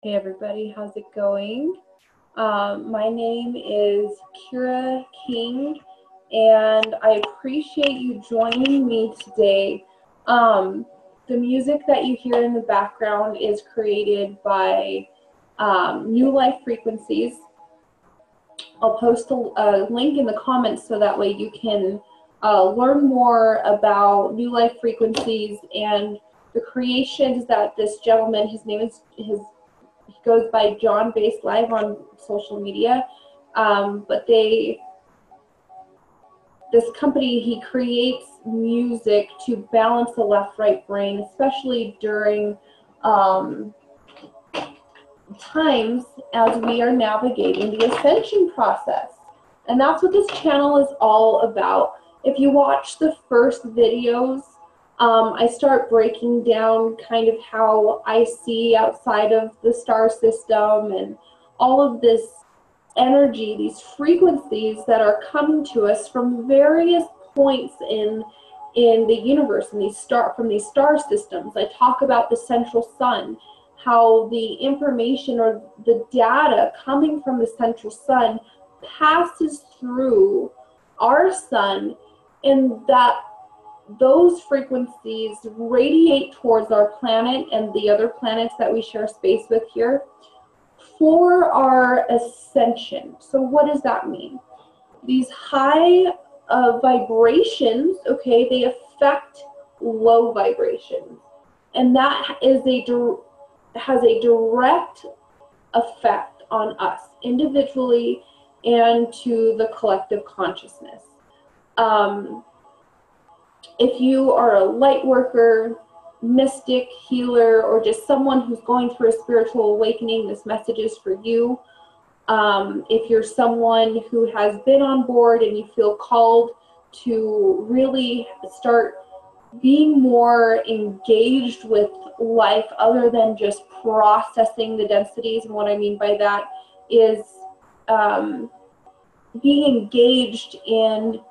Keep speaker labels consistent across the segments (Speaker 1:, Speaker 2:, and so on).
Speaker 1: Hey everybody, how's it going? My name is Kierra King, and I appreciate you joining me today. The music that you hear in the background is created by New Life Frequencies. I'll post a link in the comments so that way you can learn more about New Life Frequencies and the creations that this gentleman, his name is, he goes by John Based Live on social media, but this company, he creates music to balance the left-right brain, especially during times as we are navigating the ascension process. And that's what this channel is all about. If you watch the first videos, I start breaking down kind of how I see outside of the star system and all of this energy, these frequencies that are coming to us from various points in the universe, and from these star systems. I talk about the central sun, how the information or the data coming from the central sun passes through our sun, and that those frequencies radiate towards our planet and the other planets that we share space with here for our ascension. So what does that mean? These high vibrations, okay, they affect low vibrations, and that is has a direct effect on us individually and to the collective consciousness. If you are a light worker, mystic, healer, or just someone who's going through a spiritual awakening, this message is for you. If you're someone who has been on board and you feel called to really start being more engaged with life other than just processing the densities, and what I mean by that is being engaged in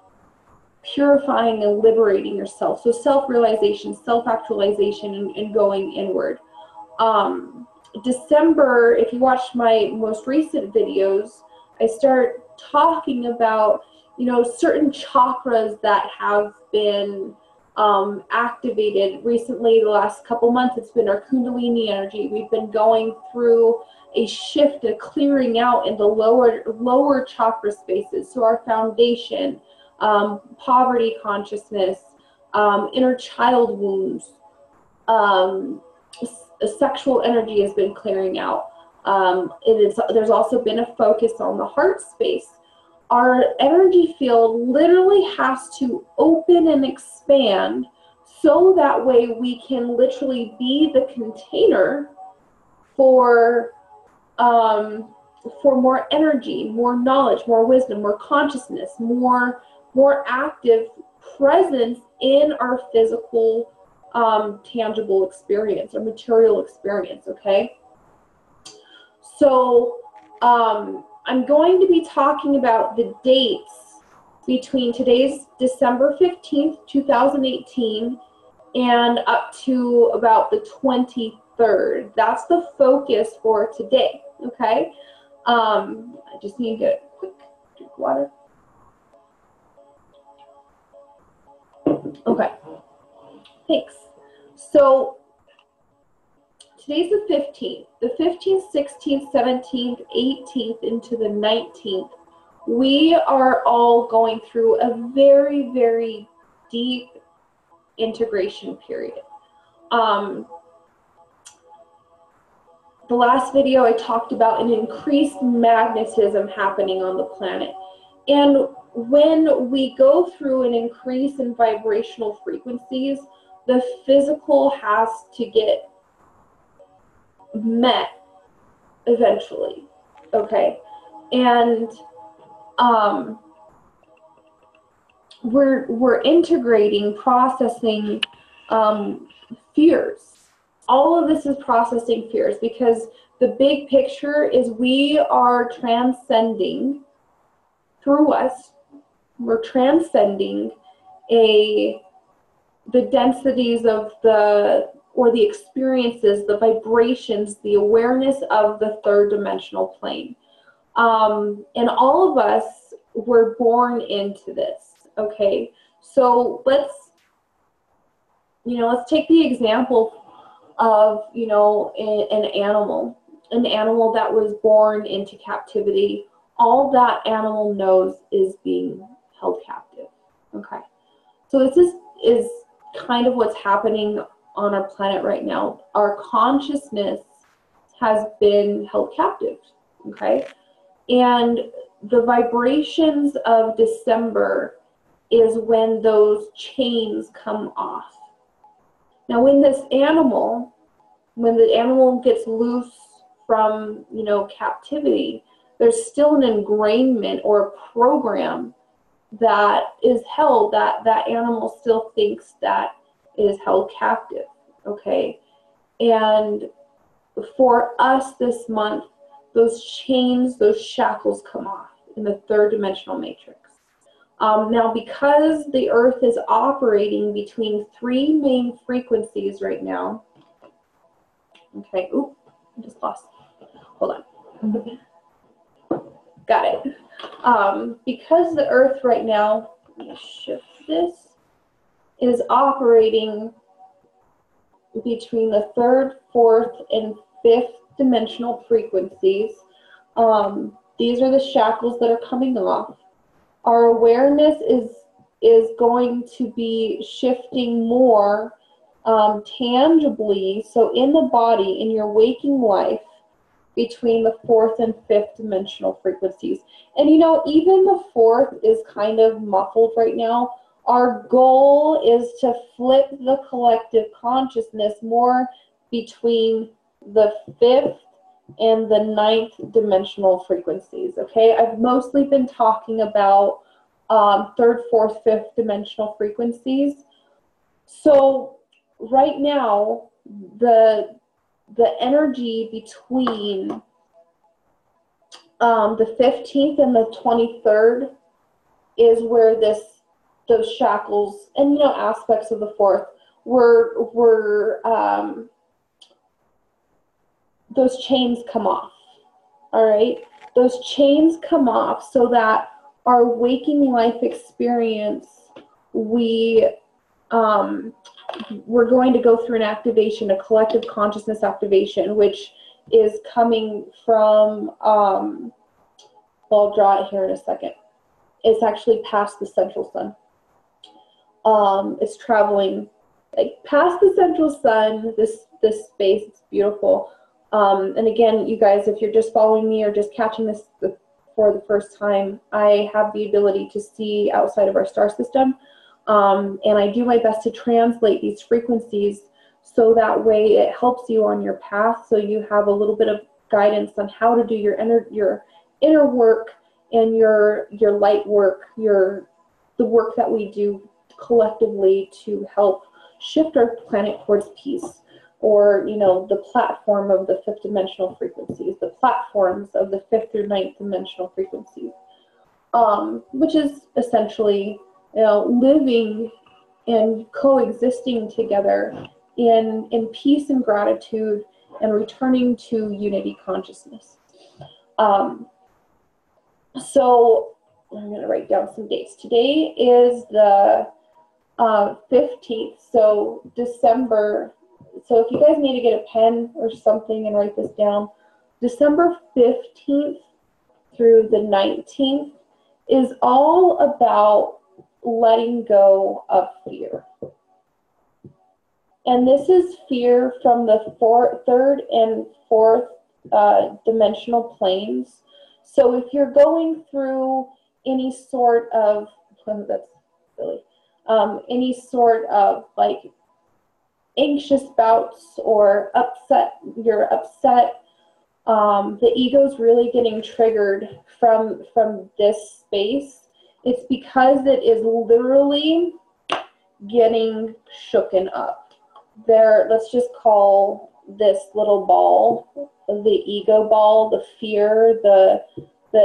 Speaker 1: purifying and liberating yourself. So self-realization, self-actualization, and going inward. December, if you watch my most recent videos, I start talking about, certain chakras that have been activated recently. The last couple months, it's been our Kundalini energy. We've been going through a shift, a clearing out in the lower chakra spaces. So our foundation, poverty consciousness, inner child wounds, sexual energy has been clearing out. There's also been a focus on the heart space. Our energy field literally has to open and expand so that way we can literally be the container for more energy, more knowledge, more wisdom, more consciousness, more active presence in our physical, tangible experience or material experience, okay? So I'm going to be talking about the dates between today's December 15th, 2018, and up to about the 23rd. That's the focus for today, okay? I just need to get a quick drink of water. Okay, thanks. So today's the 15th. The 15th, 16th, 17th, 18th, into the 19th, we are all going through a very, very deep integration period. The last video I talked about an increased magnetism happening on the planet. And when we go through an increase in vibrational frequencies, the physical has to get met eventually, okay? And we're integrating, processing fears. All of this is processing fears, because the big picture is we are transcending through us. We're transcending the densities of the or the experiences, the vibrations, the awareness of the third dimensional plane. And all of us were born into this, okay? So let's take the example of, an animal that was born into captivity. All that animal knows is being held captive, okay? So this is kind of what's happening on our planet right now. Our consciousness has been held captive, okay? And the vibrations of December is when those chains come off. Now, when the animal gets loose from, captivity, there's still an ingrainment or a program that is held, that animal still thinks that is held captive, okay? And for us this month, those chains, those shackles come off in the third dimensional matrix. Now, because the Earth is operating between three main frequencies right now, okay, oop, I just lost, hold on. Got it. Because the Earth right now, let me shift this, is operating between the third, fourth, and fifth dimensional frequencies. These are the shackles that are coming off. Our awareness is going to be shifting more tangibly, so in the body, in your waking life, between the fourth and fifth dimensional frequencies. And even the fourth is kind of muffled right now. Our goal is to flip the collective consciousness more between the fifth and the ninth dimensional frequencies, okay? I've mostly been talking about third, fourth, fifth dimensional frequencies. So right now, the energy between the 15th and the 23rd is where those shackles and aspects of the fourth were those chains come off. All right, those chains come off so that our waking life experience, we're going to go through an activation, a collective consciousness activation, which is coming from, I'll draw it here in a second. It's actually past the central sun. It's traveling like past the central sun, this space. It's beautiful. And again, you guys, if you're just following me or just catching this for the first time, I have the ability to see outside of our star system. And I do my best to translate these frequencies so that way it helps you on your path, so you have a little bit of guidance on how to do your inner work and your light work, the work that we do collectively to help shift our planet towards peace, or the platform of the fifth dimensional frequencies, the platforms of the fifth or ninth dimensional frequencies, which is essentially living and coexisting together in peace and gratitude and returning to unity consciousness. So I'm going to write down some dates. Today is the 15th, so December. So if you guys need to get a pen or something and write this down, December 15th through the 19th is all about letting go of fear. And this is fear from the third and fourth dimensional planes. So if you're going through any sort of, that's silly, any sort of like anxious bouts or upset, you're upset, the ego's really getting triggered from this space. It's because it is literally getting shooken up. Let's just call this little ball the ego ball, the fear, the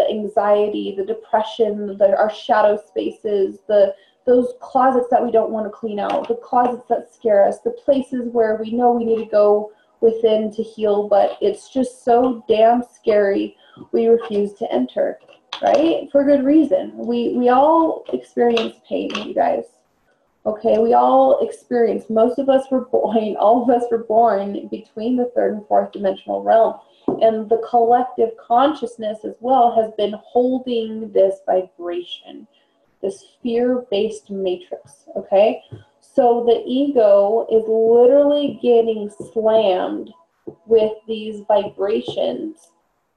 Speaker 1: anxiety, the depression, our shadow spaces, the those closets that we don't want to clean out, the closets that scare us, the places where we know we need to go within to heal, but it's just so damn scary we refuse to enter, right? For good reason. We all experience pain, you guys. Okay, we all experience, most of us were born, all of us were born between the third and fourth dimensional realm. And the collective consciousness as well has been holding this vibration, this fear-based matrix, okay? So the ego is literally getting slammed with these vibrations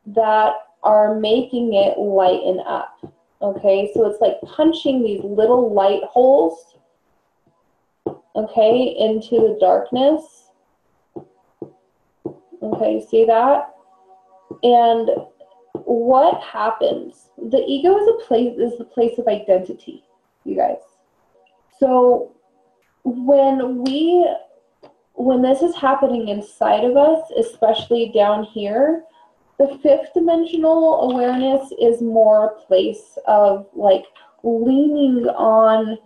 Speaker 1: that are making it lighten up, okay? So it's like punching these little light holes, okay, into the darkness. Okay, see that? And what happens? The ego is the place of identity, you guys. So when this is happening inside of us, especially down here, the fifth dimensional awareness is more a place of like leaning on,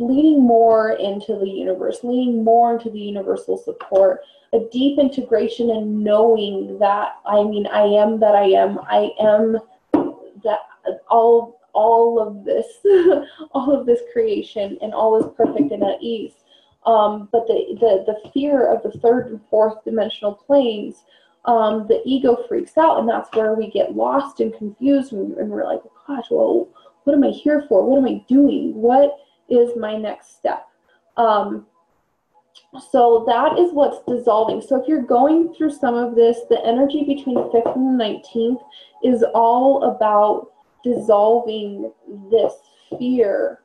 Speaker 1: leaning more into the universe, leaning more into the universal support, a deep integration and knowing that, I mean, I am that I am that all of this, all of this creation, and all is perfect and at ease. But the fear of the third and fourth dimensional planes, the ego freaks out, and that's where we get lost and confused, and we're like, oh gosh, well, what am I here for? What am I doing? What is my next step? So that is what's dissolving. So if you're going through some of this, the energy between the 5th and the 19th is all about dissolving this fear,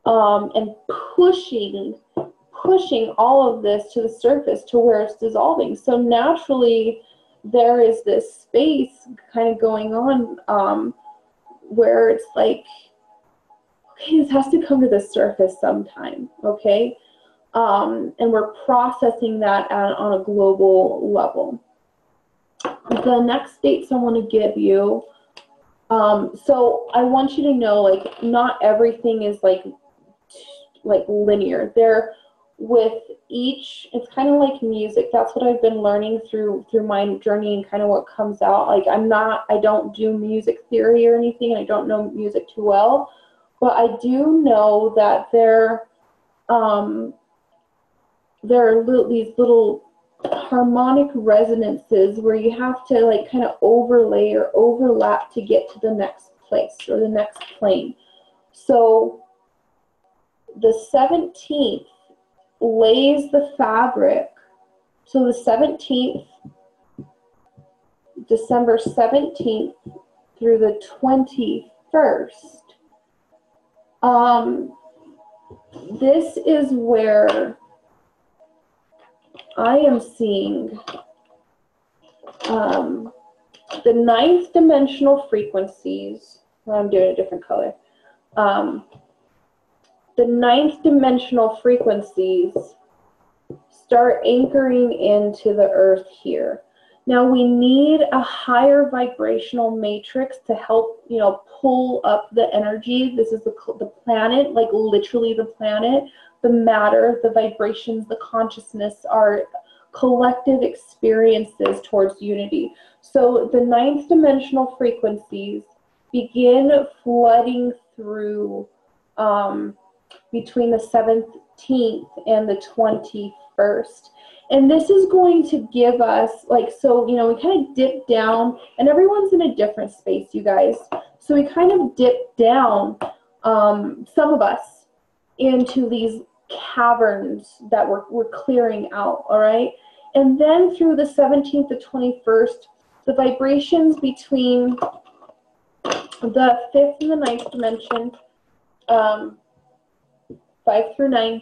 Speaker 1: and pushing all of this to the surface to where it's dissolving. So naturally there is this space kind of going on, where it's like, okay, this has to come to the surface sometime, okay? And we're processing that on a global level. The next dates I want to give you, so I want you to know, like, not everything is like linear. There, with each, it's kind of like music. That's what I've been learning through my journey and kind of what comes out. Like, I don't do music theory or anything, and I don't know music too well, but I do know that there are these little harmonic resonances where you have to like kind of overlay or overlap to get to the next place or the next plane. So the 17th lays the fabric. So the 17th, December 17th through the 21st, this is where I am seeing the ninth dimensional frequencies. Well, I'm doing a different color. The ninth dimensional frequencies start anchoring into the earth here. Now we need a higher vibrational matrix to help, you know, pull up the energy. This is the planet, like literally the planet, the matter, the vibrations, the consciousness, our collective experiences towards unity. So the ninth dimensional frequencies begin flooding through between the 17th and the 21st. And this is going to give us, like, so, you know, we kind of dip down, and everyone's in a different space, you guys. So we kind of dip down, some of us, into these caverns that we're clearing out, all right? And then through the 17th to 21st, the vibrations between the 5th and the 9th dimension, 5 through 9,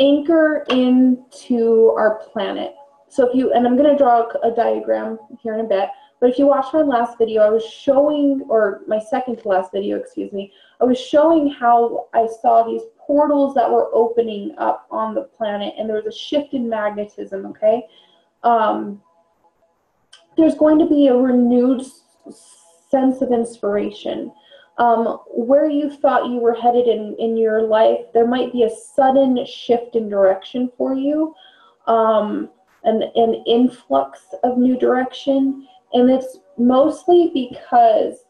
Speaker 1: anchor into our planet. So if you, and I'm going to draw a diagram here in a bit, but if you watched my last video, I was showing, or my second to last video, excuse me, I was showing how I saw these portals that were opening up on the planet, and there was a shift in magnetism, okay? There's going to be a renewed sense of inspiration. where you thought you were headed in your life, there might be a sudden shift in direction for you, an influx of new direction, and it's mostly because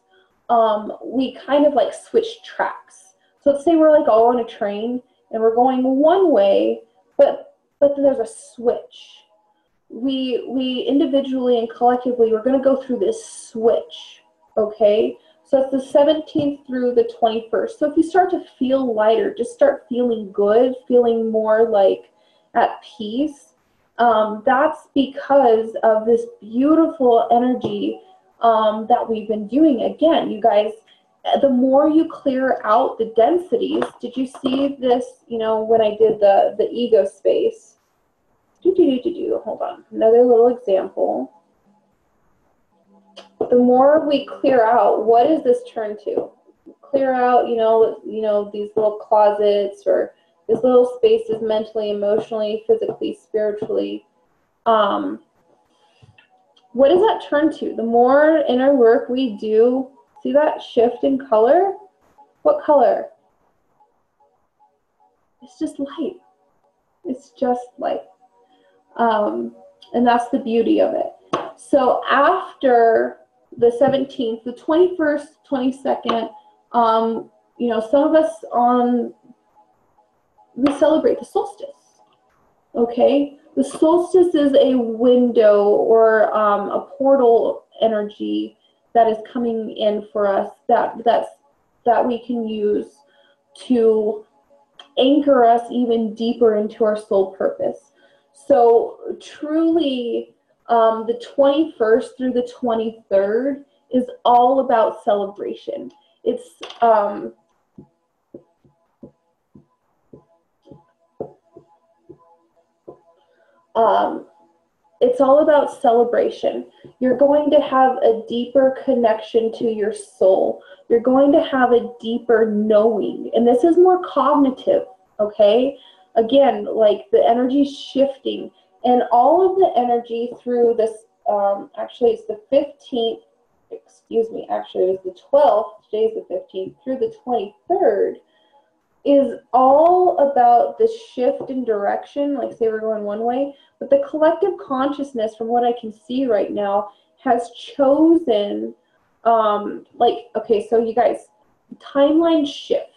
Speaker 1: we kind of like switch tracks. So let's say we're like all on a train and we're going one way, but then there's a switch. We individually and collectively, we're going to go through this switch, okay? So it's the 17th through the 21st. So if you start to feel lighter, just start feeling good, feeling more like at peace, that's because of this beautiful energy that we've been doing. Again, you guys, the more you clear out the densities, did you see this, you know, when I did the ego space? Hold on, another little example. The more we clear out, what does this turn to? Clear out, you know, these little closets or these little spaces mentally, emotionally, physically, spiritually. What does that turn to? The more inner work we do, see that shift in color? What color? It's just light. It's just light. And that's the beauty of it. So after the 17th, the 21st, 22nd, you know, some of us we celebrate the solstice, okay? The solstice is a window or a portal energy that is coming in for us that we can use to anchor us even deeper into our soul purpose. So truly, the 21st through the 23rd is all about celebration. It's all about celebration. You're going to have a deeper connection to your soul. You're going to have a deeper knowing. And this is more cognitive, okay? Again, like the energy's shifting. And all of the energy through this, actually it's the 15th, excuse me, actually it was the 12th, today's the 15th, through the 23rd, is all about the shift in direction. Like say we're going one way, but the collective consciousness, from what I can see right now, has chosen, okay, so you guys, timeline shift.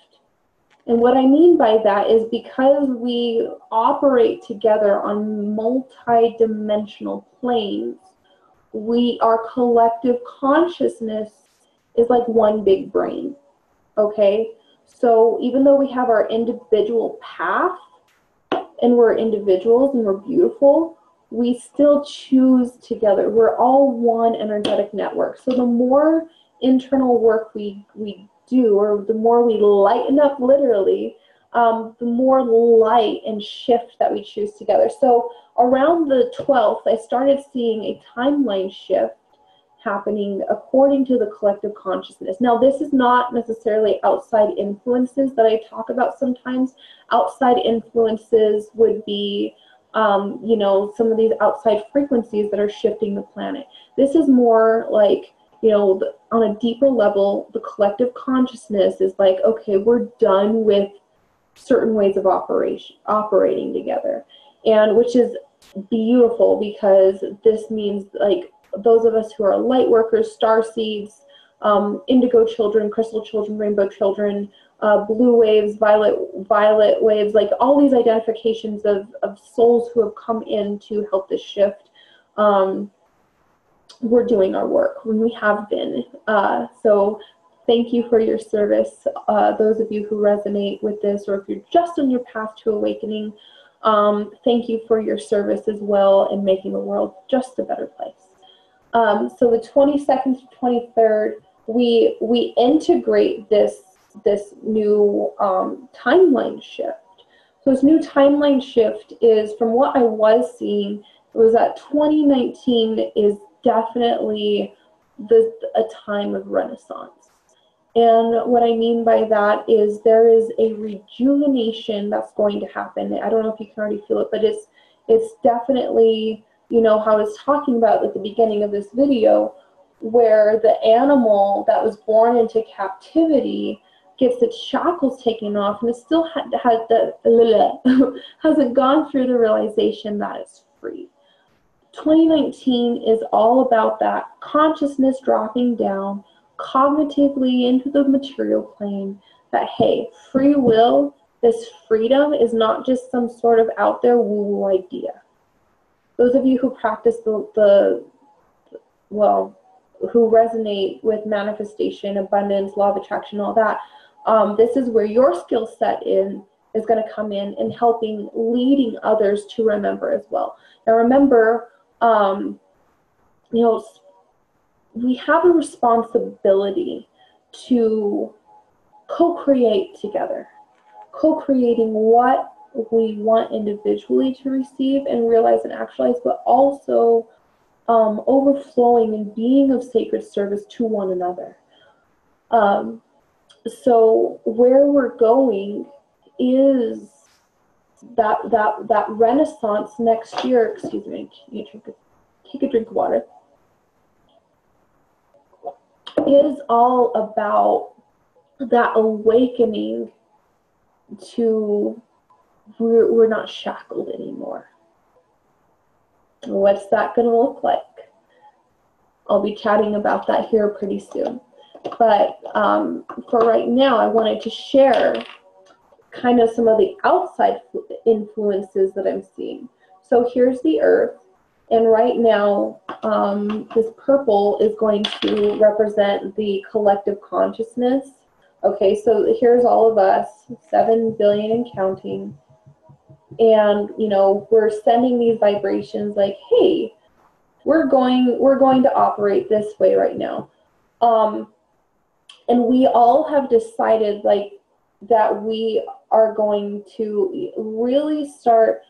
Speaker 1: And what I mean by that is because we operate together on multi-dimensional planes, our collective consciousness is like one big brain, okay? So even though we have our individual path and we're individuals and we're beautiful, we still choose together. We're all one energetic network. So the more internal work we do, or the more we lighten up literally, the more light and shift that we choose together. So around the 12th, I started seeing a timeline shift happening according to the collective consciousness. Now, this is not necessarily outside influences that I talk about sometimes. Outside influences would be, you know, some of these outside frequencies that are shifting the planet. This is more like, you know, on a deeper level, the collective consciousness is like, okay, we're done with certain ways of operating together. And which is beautiful, because this means like those of us who are light workers, star seeds, indigo children, crystal children, rainbow children, blue waves, violet waves, like all these identifications of souls who have come in to help this shift. We're doing our work when we have been. So thank you for your service. Those of you who resonate with this, or if you're just on your path to awakening, thank you for your service as well in making the world just a better place. So the 22nd to 23rd, we integrate this new timeline shift. So this new timeline shift is, from what I was seeing, it was that 2019 is definitely a time of renaissance. And what I mean by that is there is a rejuvenation that's going to happen. I don't know if you can already feel it, but it's definitely, you know, how I was talking about at the beginning of this video, where the animal that was born into captivity gets its shackles taken off, and it still hasn't gone through the realization that it's free. 2019 is all about that consciousness dropping down cognitively into the material plane, that, hey, free will, this freedom is not just some sort of out there woo-woo idea. Those of you who practice who resonate with manifestation, abundance, law of attraction, all that, this is where your skill set is going to come in and helping, leading others to remember as well. Now remember, you know, we have a responsibility to co-create together, co-creating what we want individually to receive and realize and actualize, but also overflowing and being of sacred service to one another. So where we're going is that renaissance next year. Excuse me, take a drink of water. Is all about that awakening to we're not shackled anymore. What's that going to look like? I'll be chatting about that here pretty soon. But for right now, I wanted to share kind of some of the outside influences that I'm seeing. So here's the earth, and right now this purple is going to represent the collective consciousness. Okay, so here's all of us, 7 billion and counting, and you know, we're sending these vibrations like, hey, we're going to operate this way right now. And we all have decided like that we are going to really start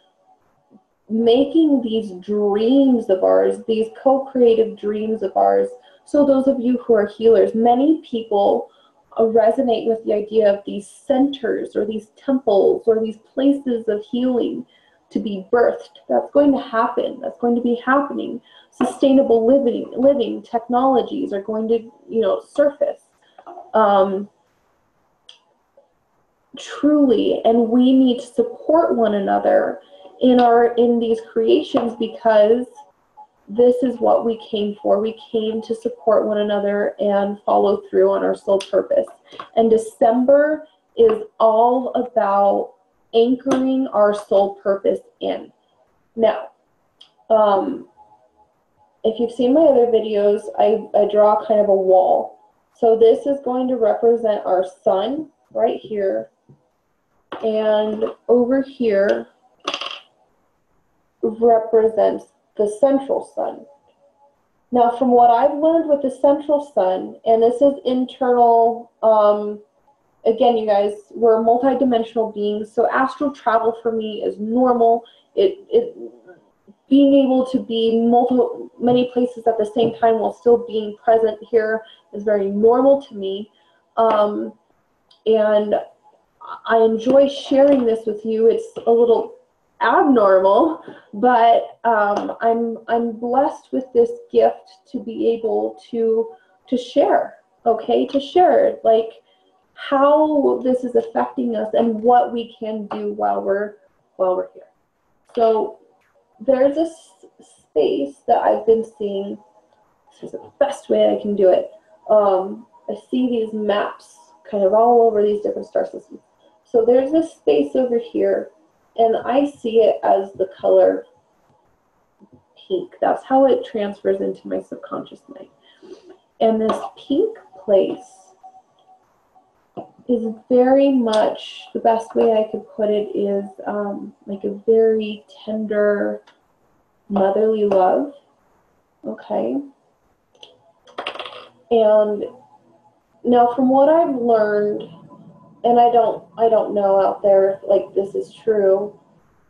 Speaker 1: making these dreams of ours, these co-creative dreams of ours. So those of you who are healers, many people resonate with the idea of these centers or these temples or these places of healing to be birthed. That's going to happen. That's going to be happening. Sustainable living technologies are going to, you know, surface. Truly, and we need to support one another in these creations, because this is what we came for. We came to support one another and follow through on our soul purpose. And December is all about anchoring our soul purpose in. Now, if you've seen my other videos, I draw kind of a wall. So this is going to represent our sun right here, and over here represents the central sun. Now, from what I've learned with the central sun, and this is internal, again, you guys, we're multidimensional beings, so astral travel for me is normal. Being able to be many places at the same time while still being present here is very normal to me, and I enjoy sharing this with you. It's a little abnormal, but I'm blessed with this gift to be able to share. Okay, to share like how this is affecting us and what we can do while we're here. So there's a space that I've been seeing. This is the best way I can do it. I see these maps kind of all over these different star systems. So there's this space over here, and I see it as the color pink. That's how it transfers into my subconscious mind. And this pink place is very much, the best way I could put it is like a very tender, motherly love. Okay. And now from what I've learned, and I don't know out there if like this is true,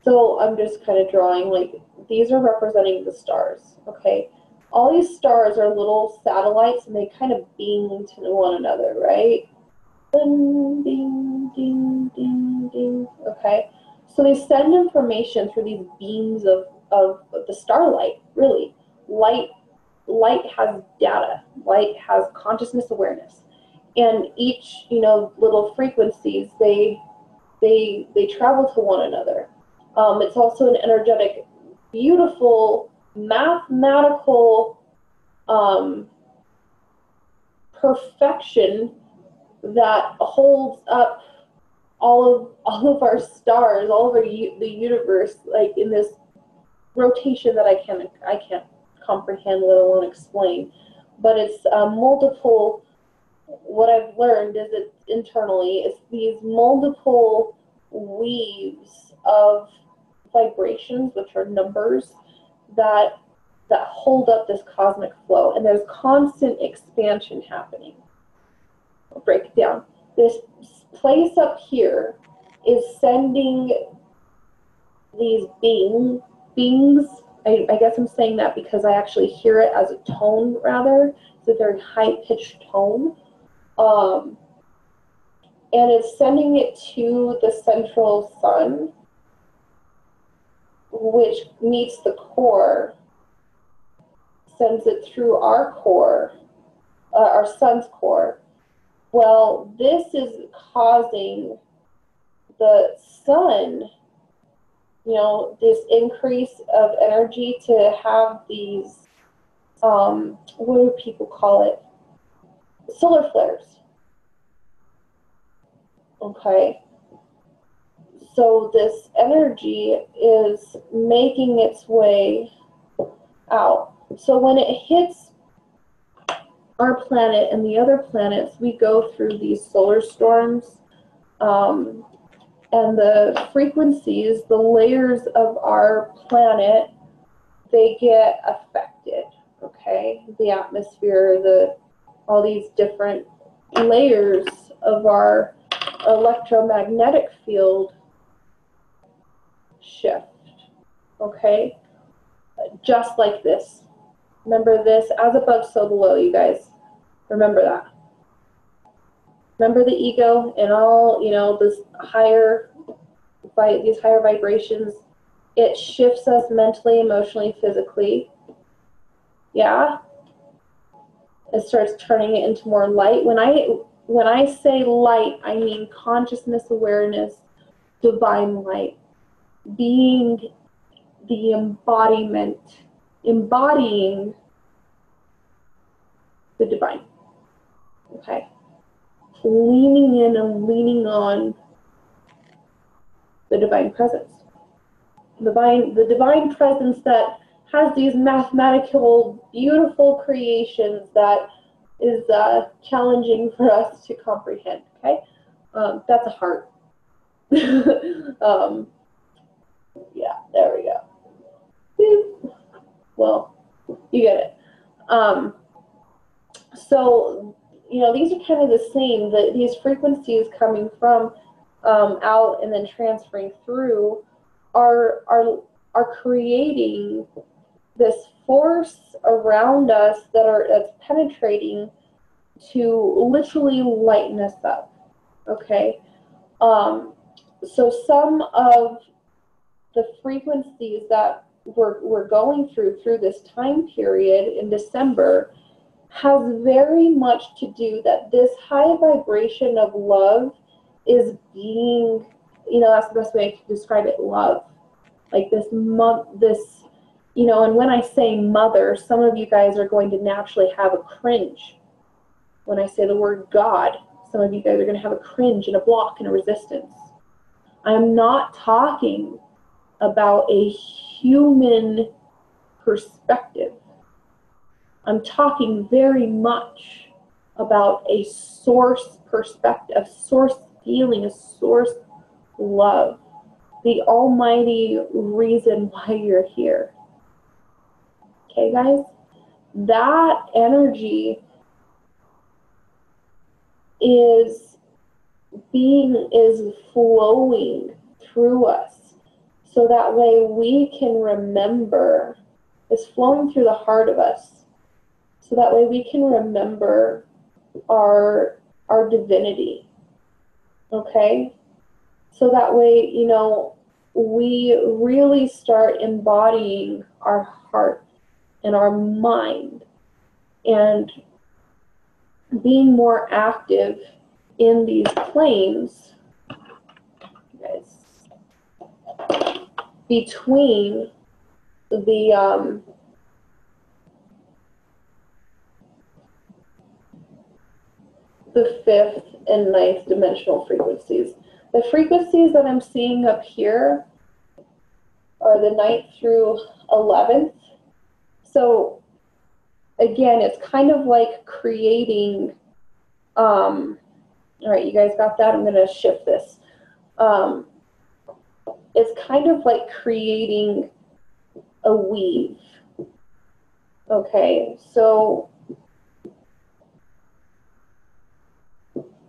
Speaker 1: so I'm just kind of drawing, like these are representing the stars. Okay. All these stars are little satellites, and they kind of beam into one another, right? Ding, ding, ding, ding, ding. Okay, so they send information through these beams of the starlight, really, light light has data, light has consciousness awareness, and each, you know, little frequencies, they travel to one another. It's also an energetic, beautiful, mathematical perfection that holds up all of our stars, all of our the universe, like in this rotation that I can't comprehend, let alone explain. But it's multiple. What I've learned is it internally, it's these multiple weaves of vibrations, which are numbers, that hold up this cosmic flow, and there's constant expansion happening. I'll break it down. This place up here is sending these beings. I guess I'm saying that because I actually hear it as a tone, rather. It's a very high-pitched tone. And it's sending it to the central sun, which meets the core, sends it through our core, our sun's core. Well, this is causing the sun, you know, this increase of energy to have these, what do people call it? Solar flares. Okay. So this energy is making its way out. So when it hits our planet and the other planets, we go through these solar storms, and the frequencies, the layers of our planet, they get affected, okay? The atmosphere, all these different layers of our electromagnetic field shift, okay? Just like this. Remember this, as above, so below, you guys. Remember that. Remember the ego and all, you know, these higher vibrations. It shifts us mentally, emotionally, physically. Yeah? It starts turning it into more light. When I say light, I mean consciousness, awareness, divine light. Being the embodiment, embodying the divine. Okay? Leaning in and leaning on the divine presence. The divine presence that has these mathematical, beautiful creations that is challenging for us to comprehend, okay? That's a heart. Yeah, there we go. Well, you get it. So, you know, these are kind of the same. These frequencies coming from out and then transferring through are creating this force around us that's penetrating to literally lighten us up. Okay. So some of the frequencies that we're going through this time period in December has very much to do that this high vibration of love is being, you know, that's the best way I can describe it, love. Like this, you know, and when I say mother, some of you guys are going to naturally have a cringe. When I say the word God, some of you guys are going to have a cringe and a block and a resistance. I'm not talking about a human perspective. I'm talking very much about a source perspective, a source feeling, a source love, the almighty reason why you're here. Okay, guys? That energy is flowing through us, so that way we can remember. It's flowing through the heart of us, so that way we can remember our divinity. Okay? So that way, you know, we really start embodying our heart and our mind and being more active in these planes, guys, between the fifth and ninth dimensional frequencies. The frequencies that I'm seeing up here are the 9th through 11th. So again, it's kind of like creating, all right, you guys got that? I'm going to shift this. It's kind of like creating a weave. Okay, so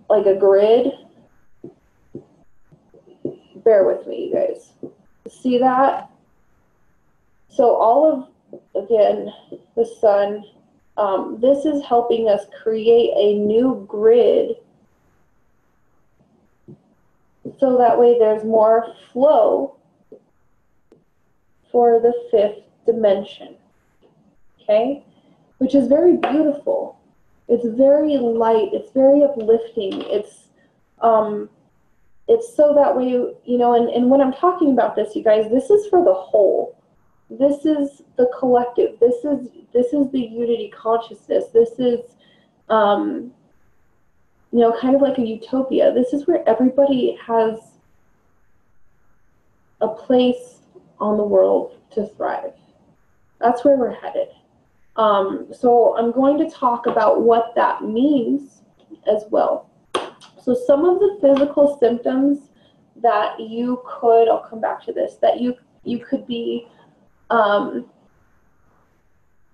Speaker 1: like a grid. Bear with me, you guys. See that? So all of, again, the sun, this is helping us create a new grid so that way there's more flow for the fifth dimension, okay? Which is very beautiful. It's very light, it's very uplifting. It's so that way, you know, and when I'm talking about this, you guys, this is for the whole. This is the collective. This is the unity consciousness. This is, you know, kind of like a utopia. This is where everybody has a place on the world to thrive. That's where we're headed. So I'm going to talk about what that means as well. So some of the physical symptoms that you could, I'll come back to this, that you could be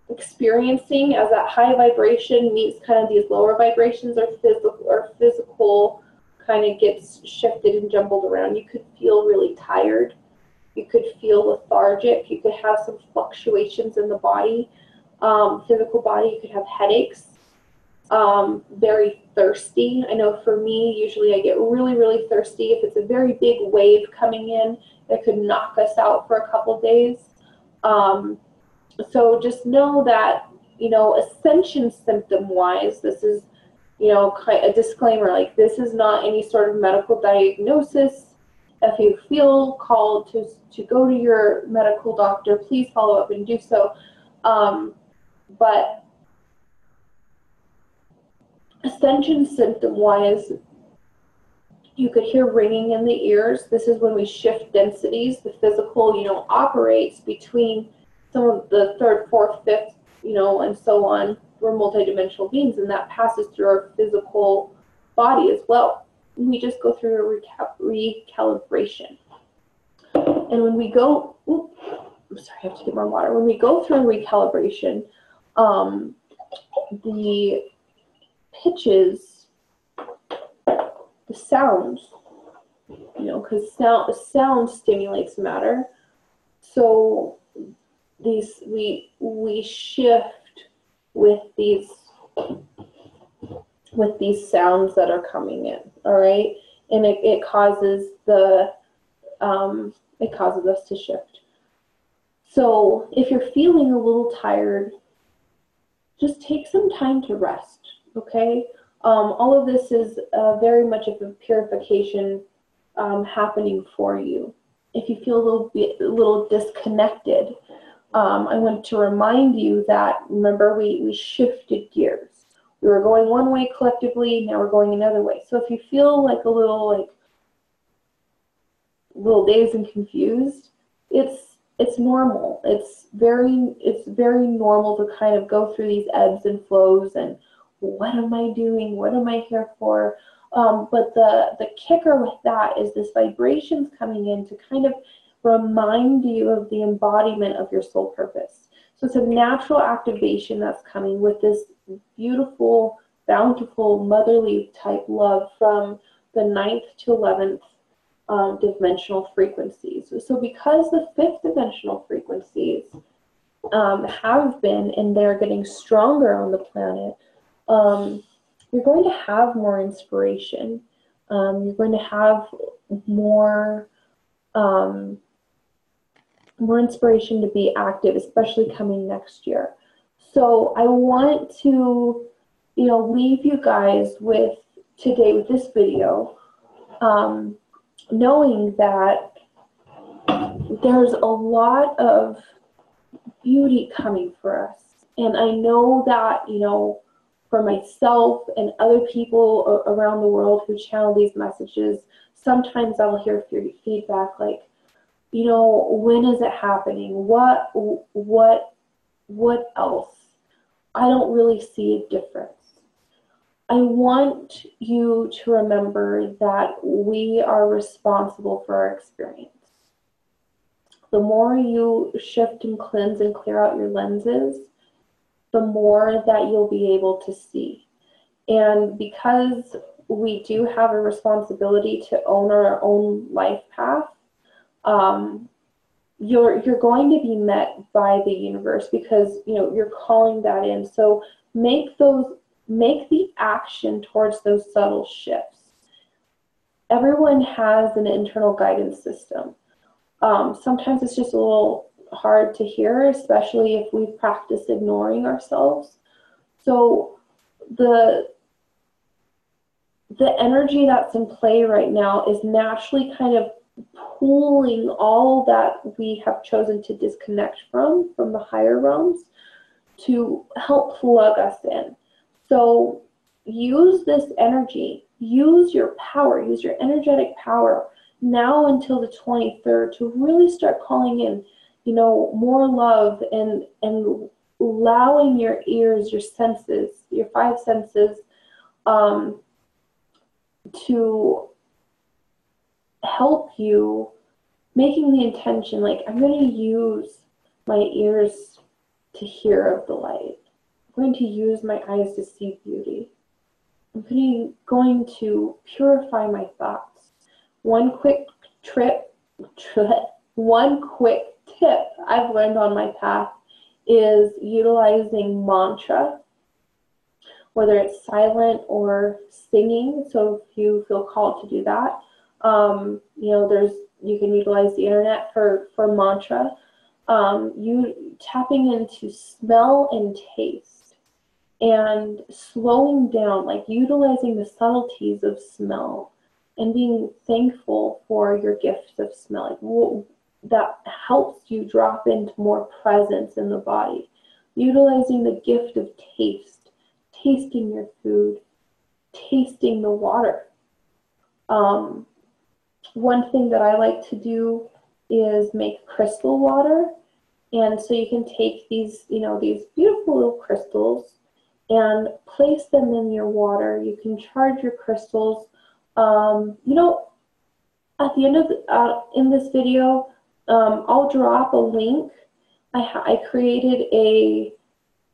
Speaker 1: experiencing as that high vibration meets kind of these lower vibrations, or physical kind of gets shifted and jumbled around. You could feel really tired. You could feel lethargic. You could have some fluctuations in the body, physical body. You could have headaches, very thirsty. I know for me, usually I get really, really thirsty. If it's a very big wave coming in, it could knock us out for a couple days. So just know that, you know, ascension symptom-wise, this is, you know, a disclaimer, like this is not any sort of medical diagnosis. If you feel called to go to your medical doctor, please follow up and do so. But ascension symptom-wise, you could hear ringing in the ears. This is when we shift densities. The physical, you know, operates between some of the third, fourth, fifth, you know, and so on. We're multidimensional beings, and that passes through our physical body as well. We just go through a recalibration. And when we go, I'm sorry, I have to get more water. When we go through a recalibration, the pitches, the sounds, you know, because sound stimulates matter. So these we shift with these sounds that are coming in, all right, and it causes us to shift. So if you're feeling a little tired, just take some time to rest, okay? All of this is very much of a purification happening for you. If you feel a little disconnected, I want to remind you that, remember, we shifted gears. We were going one way collectively, now we're going another way. So if you feel like a little dazed and confused, it's normal. It's very normal to kind of go through these ebbs and flows and what am I doing? What am I here for? But the kicker with that is this vibration's coming in to kind of remind you of the embodiment of your soul purpose. So it's a natural activation that's coming with this beautiful, bountiful, motherly type love from the 9th to 11th dimensional frequencies. So because the 5th dimensional frequencies have been, and they're getting stronger on the planet, you're going to have more inspiration. You're going to have more inspiration to be active, especially coming next year. So I want to, leave you guys with today with this video, knowing that there's a lot of beauty coming for us. And I know that, for myself and other people around the world who channel these messages, sometimes I'll hear feedback like, when is it happening? What else? I don't really see a difference. I want you to remember that we are responsible for our experience. The more you shift and cleanse and clear out your lenses, the more that you'll be able to see. And because we do have a responsibility to own our own life path, you're going to be met by the universe because you're calling that in. So make the action towards those subtle shifts. Everyone has an internal guidance system. Sometimes it's just a little hard to hear, especially if we've practiced ignoring ourselves. So the energy that's in play right now is naturally kind of pulling all that we have chosen to disconnect from the higher realms to help plug us in. So use this energy, use your power, use your energetic power now until the 23rd to really start calling in, more love and allowing your ears, your senses, your 5 senses, to help you, making the intention like, I'm going to use my ears to hear of the light. I'm going to use my eyes to see beauty. I'm going to purify my thoughts. One quick tip I've learned on my path is utilizing mantra, whether it's silent or singing. So if you feel called to do that, you can utilize the internet for mantra. You tapping into smell and taste and slowing down, like utilizing the subtleties of smell and being thankful for your gift of smell. Like, that helps you drop into more presence in the body. Utilizing the gift of taste, tasting your food, tasting the water. One thing that I like to do is make crystal water. And so you can take these, these beautiful little crystals and place them in your water. You can charge your crystals. At the end of in this video, I'll drop a link. I created a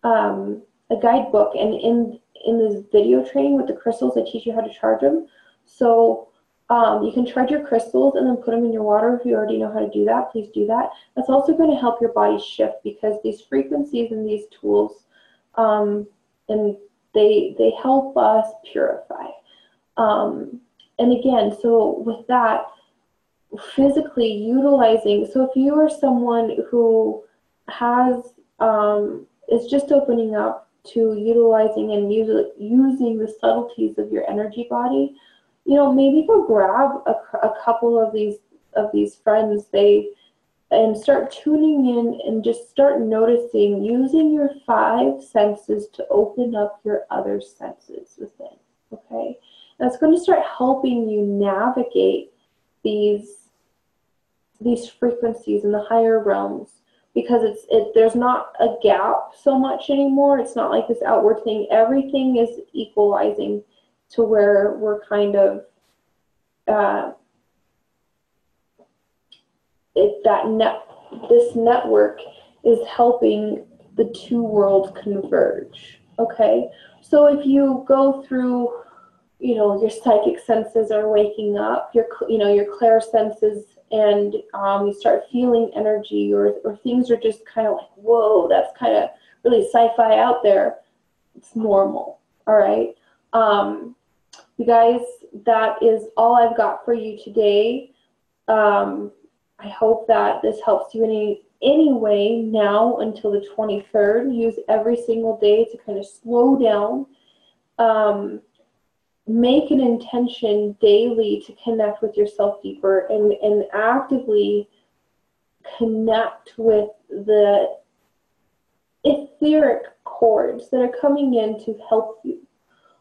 Speaker 1: guidebook, and in this video training with the crystals, I teach you how to charge them. So you can charge your crystals and then put them in your water. If you already know how to do that, please do that. That's also going to help your body shift, because these frequencies and these tools, and they help us purify. And again, so with that, physically utilizing, so if you are someone who has, is just opening up to utilizing and using the subtleties of your energy body, maybe go grab a couple of these friends, and start tuning in and just start noticing, using your 5 senses to open up your other senses within, okay? That's going to start helping you navigate these frequencies in the higher realms, because there's not a gap so much anymore. It's not like this outward thing. Everything is equalizing to where we're kind of this network is helping the 2 worlds converge. Okay, so if you go through, your psychic senses are waking up, your clair senses, and you start feeling energy, or things are just kind of like, whoa, that's kind of really sci-fi out there. It's normal. All right. You guys, that is all I've got for you today. I hope that this helps you anyway, now until the 23rd, use every single day to kind of slow down. Make an intention daily to connect with yourself deeper and actively connect with the etheric chords that are coming in to help you.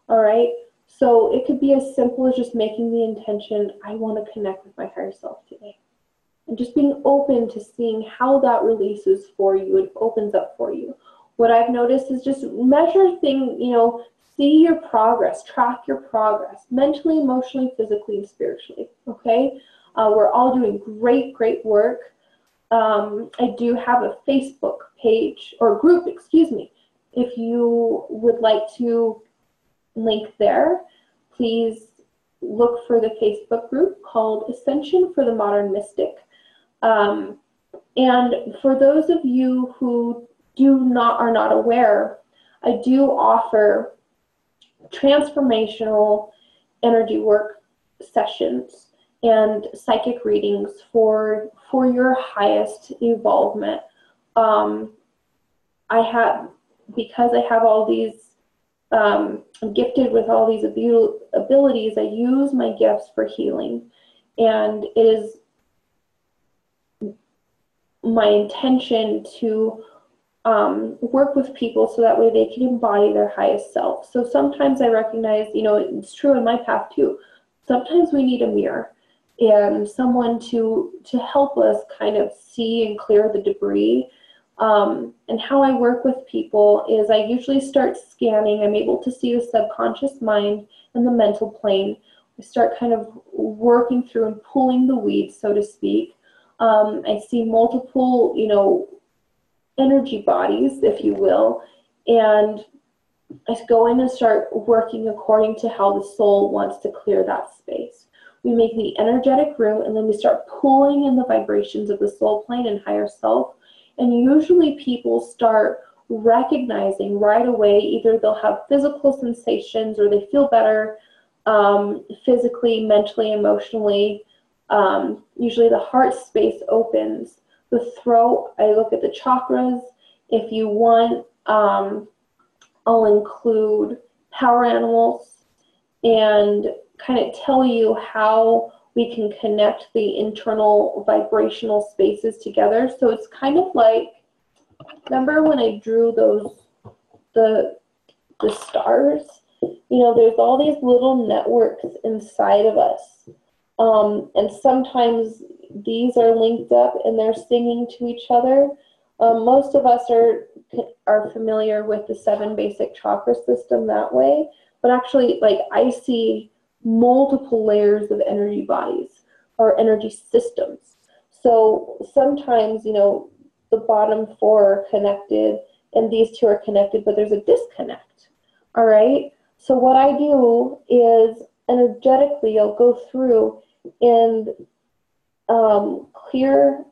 Speaker 1: All right? So it could be as simple as just making the intention, I want to connect with my higher self today. And just being open to seeing how that releases for you and opens up for you. What I've noticed is just measure things, you know, see your progress, track your progress, mentally, emotionally, physically, and spiritually, okay? We're all doing great, great work. I do have a Facebook page, or group, excuse me. If you would like to link there, please look for the Facebook group called Ascension for the Modern Mystic. And for those of you who are not aware, I do offer transformational energy work sessions and psychic readings for your highest involvement. Because I have all these, I'm gifted with all these abilities, I use my gifts for healing. And it is my intention to work with people so that way they can embody their highest self. So sometimes I recognize, you know, it's true in my path too. Sometimes we need a mirror and someone to help us kind of see and clear the debris. And how I work with people is I usually start scanning. I'm able to see the subconscious mind and the mental plane. I start kind of working through and pulling the weeds, so to speak. I see multiple, you know, energy bodies, if you will, and I go in and start working according to how the soul wants to clear that space. We make the energetic room, and then we start pulling in the vibrations of the soul plane and higher self. And usually people start recognizing right away, either they'll have physical sensations or they feel better physically, mentally, emotionally. Usually the heart space opens. The throat, I look at the chakras. If you want, I'll include power animals and kind of tell you how we can connect the internal vibrational spaces together. So it's kind of like, remember when I drew the stars? You know, there's all these little networks inside of us. And sometimes these are linked up and they're singing to each other. Most of us are familiar with the 7 basic chakra system that way, but actually, like, I see multiple layers of energy bodies or energy systems. So sometimes, you know, the bottom 4 are connected and these 2 are connected, but there's a disconnect. All right. So what I do is energetically, I'll go through and clear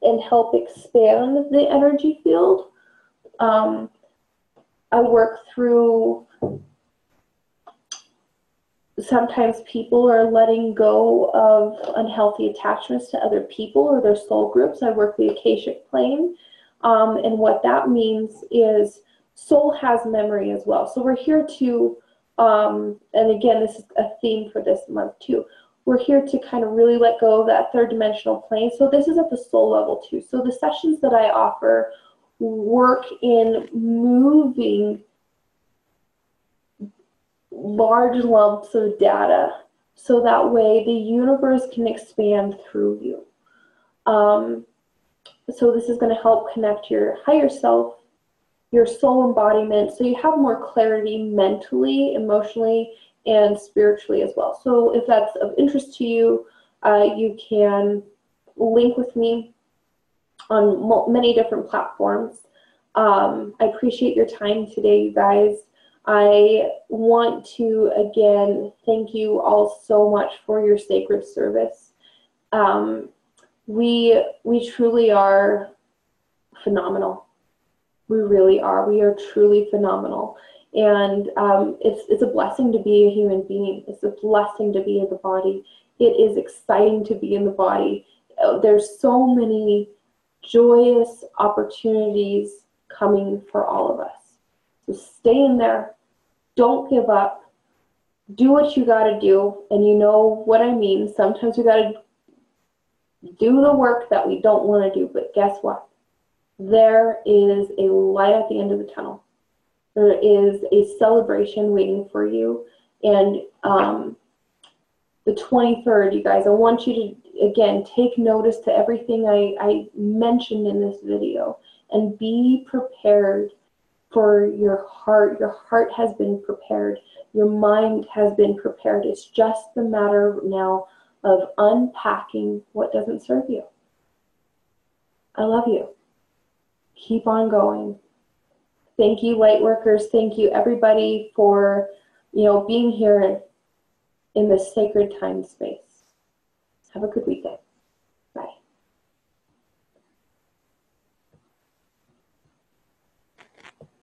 Speaker 1: and help expand the energy field. I work through, sometimes people are letting go of unhealthy attachments to other people or their soul groups. I work the Akashic plane. And what that means is soul has memory as well. So we're here to, and again, this is a theme for this month too. We're here to kind of really let go of that 3rd dimensional plane. So this is at the soul level too. So the sessions that I offer work in moving large lumps of data so that way the universe can expand through you. So this is going to help connect your higher self, your soul embodiment, so you have more clarity mentally, emotionally, and spiritually as well. So if that's of interest to you, you can link with me on many different platforms. I appreciate your time today, you guys. I want to, again, thank you all so much for your sacred service. We truly are phenomenal. We really are. We are truly phenomenal. And it's a blessing to be a human being. It's a blessing to be in the body. It is exciting to be in the body. There's so many joyous opportunities coming for all of us. So stay in there. Don't give up. Do what you got to do. And you know what I mean. Sometimes we got to do the work that we don't want to do. But guess what? There is a light at the end of the tunnel. There is a celebration waiting for you. And the 23rd, you guys, I want you to, again, take notice to everything I mentioned in this video and be prepared for your heart. Your heart has been prepared. Your mind has been prepared. It's just the matter now of unpacking what doesn't serve you. I love you. Keep on going. Thank you, light workers. Thank you, everybody, for being here in this sacred time space. Have a good weekend.